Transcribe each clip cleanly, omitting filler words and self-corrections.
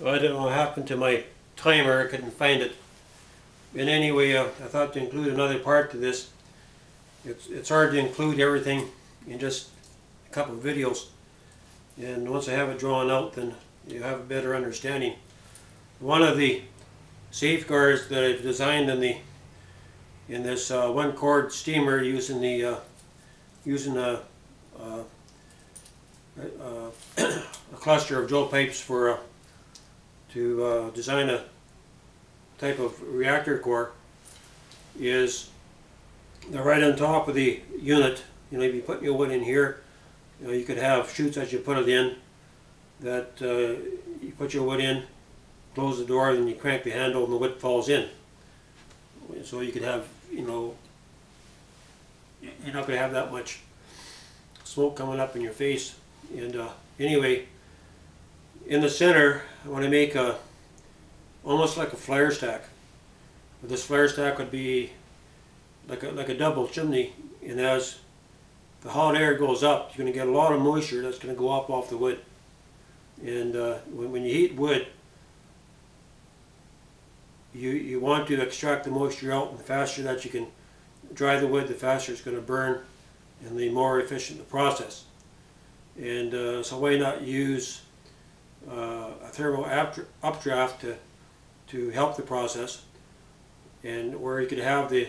Well, I don't know what happened to my timer. I couldn't find it. And anyway, I thought to include another part to this. It's hard to include everything in just a couple of videos. And once I have it drawn out, then you have a better understanding. One of the safeguards that I've designed in this one cord steamer using a cluster of drill pipes to design a type of reactor core is they're right on top of the unit. You know, if you put your wood in here, you know, you could have chutes as you put it in that you put your wood in, close the door, then you crank the handle and the wood falls in. So you could have, you know, you're not going to have that much smoke coming up in your face. And anyway, in the center, I want to make almost like a flare stack. But this flare stack would be like a double chimney, and as the hot air goes up, you're going to get a lot of moisture that's going to go up off the wood. And when you heat wood, you want to extract the moisture out, and the faster that you can dry the wood, the faster it's going to burn, and the more efficient the process. And so why not use a thermal updraft to help the process, and where you could have the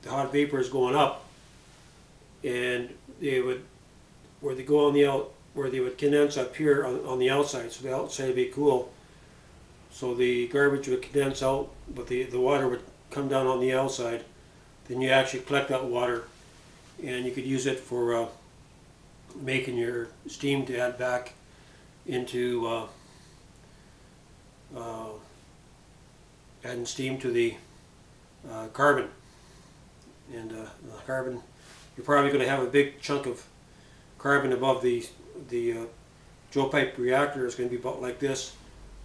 hot vapors going up, and they would where they would condense up here on the outside, so the outside would be cool. So the garbage would condense out, but the water would come down on the outside. Then you actually collect that water, and you could use it for making your steam to add back into adding steam to the carbon. And the carbon, you're probably going to have a big chunk of carbon above the drill pipe reactor. Is going to be about like this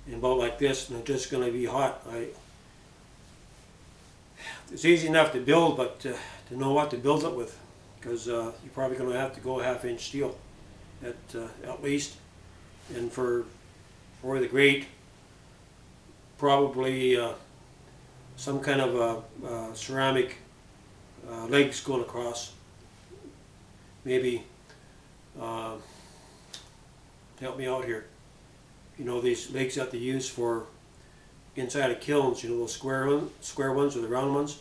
and about like this, and it's just going to be hot. It's easy enough to build, but to know what to build it with, because you're probably going to have to go 1/2-inch steel at least. And for the grate, probably some kind of ceramic legs going across. Maybe help me out here. You know, these legs that they use for inside of kilns, you know, those square ones or the round ones,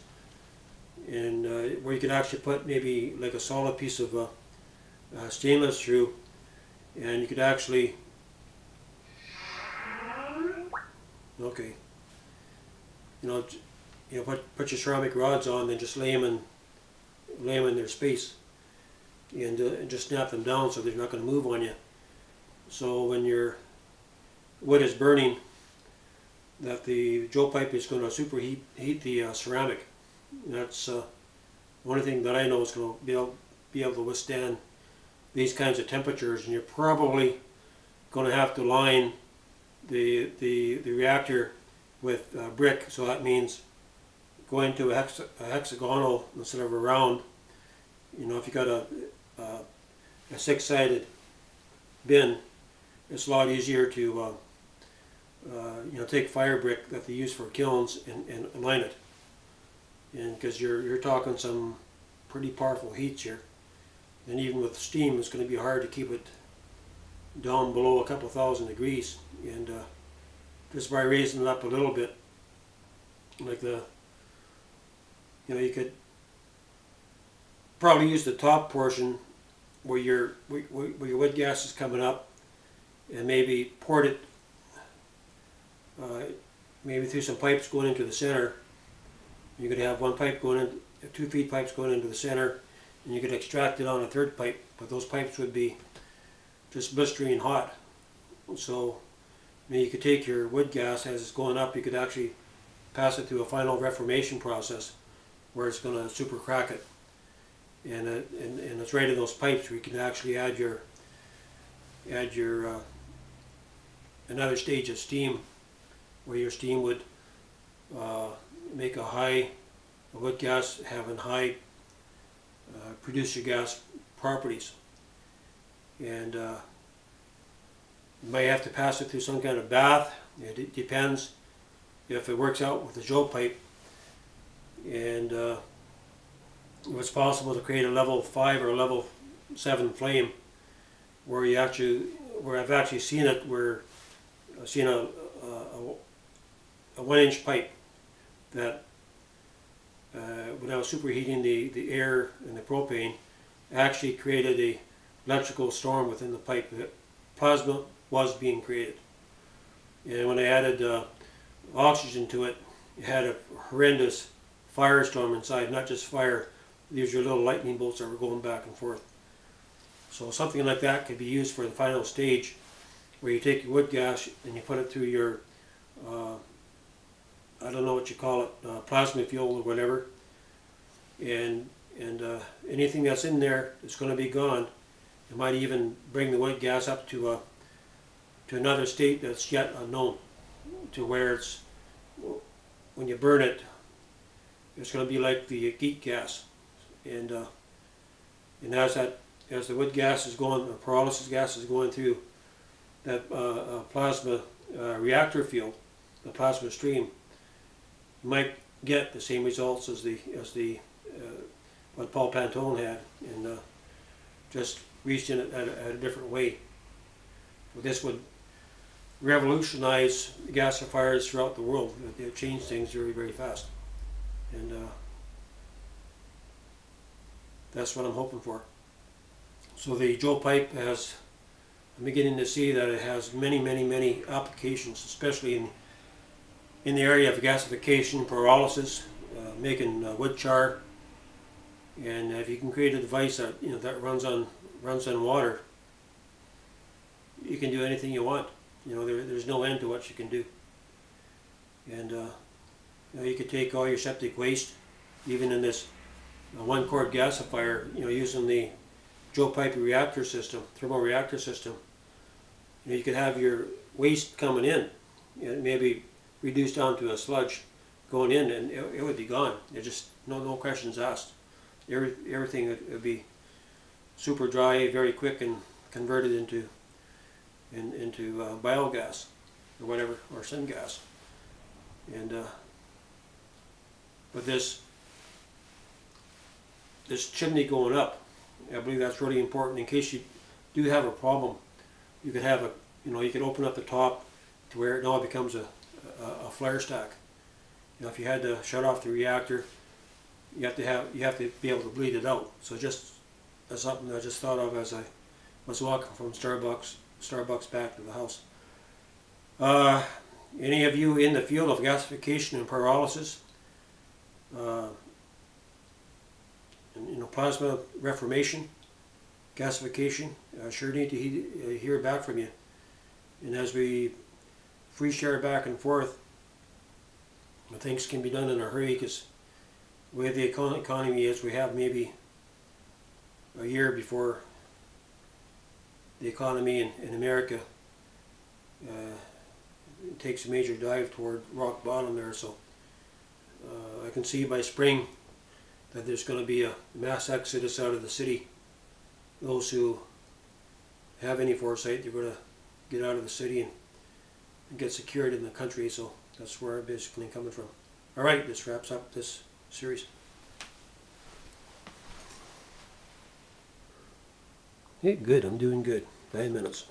and where you could actually put maybe like a solid piece of stainless through, and you could actually, okay, you know, put your ceramic rods on, then just lay them in their space, and just snap them down so they're not going to move on you. So when your wood is burning, that the drill pipe is going to superheat the ceramic. And that's the only thing that I know is going to be able to withstand these kinds of temperatures. And you're probably going to have to line the reactor with brick, so that means going to a hexagonal instead of a round. You know, if you got a 6-sided bin, it's a lot easier to you know, take fire brick that they use for kilns and line it. And because you're talking some pretty powerful heats here, and even with steam, it's going to be hard to keep it down below a couple thousand degrees. And just by raising it up a little bit, like you know, you could probably use the top portion where your wood gas is coming up, and maybe port it maybe through some pipes going into the center. You could have one pipe going in, 2 feet pipes going into the center, and you could extract it on a third pipe, but those pipes would be just blistering hot. So I mean, you could take your wood gas as it's going up, you could actually pass it through a final reformation process where it's going to super crack it, and it's right in those pipes where you can actually add your another stage of steam, where your steam would make a wood gas having high produce your gas properties. And You might have to pass it through some kind of bath. It depends if it works out with the joe pipe, and if it's possible to create a level 5 or a level 7 flame, where I've actually seen it, where I've seen a 1-inch pipe that when I was superheating the air and the propane, actually created a electrical storm within the pipe. The plasma was being created, and when I added oxygen to it, it had a horrendous firestorm inside. Not just fire; these are little lightning bolts that were going back and forth. So something like that could be used for the final stage, where you take your wood gas and you put it through your I don't know what you call it, plasma fuel or whatever, and anything that's in there is going to be gone. It might even bring the wood gas up to another state that's yet unknown, to where it's, when you burn it, it's going to be like the geek gas, and as the wood gas is going, the pyrolysis gas is going through that plasma reactor field, the plasma stream, you might get the same results as what Paul Pantone had, and just reached in it at a different way. Well, this would revolutionize gasifiers throughout the world. It would change things very, very fast, and that's what I'm hoping for. So the Joe pipe has, I'm beginning to see that it has many, many, many applications, especially in the area of gasification, pyrolysis, making wood char, and if you can create a device that that runs on water, you can do anything you want. There's no end to what you can do. And you could take all your septic waste, even in this 1-quart gasifier, using the Joe pipe reactor system, thermal reactor system. You could have your waste coming in, maybe reduced down to a sludge going in, and it would be gone. It just no questions asked. Everything would be super dry, very quick, and converted into biogas or whatever, or syngas. And but this chimney going up, I believe that's really important in case you do have a problem. You could have you could open up the top to where it now becomes a flare stack. If you had to shut off the reactor, you have to be able to bleed it out. So that's something I just thought of as I was walking from Starbucks back to the house. Any of you in the field of gasification and pyrolysis, plasma reformation, gasification, I sure need to hear back from you. And as we free share back and forth, things can be done in a hurry, because the way the economy is, we have maybe a year before the economy in America takes a major dive toward rock bottom there. So I can see by spring that there's going to be a mass exodus out of the city. Those who have any foresight, they're going to get out of the city and get secured in the country. So that's where I'm basically coming from. Alright, this wraps up this series. Hey, good, I'm doing good. 9 minutes.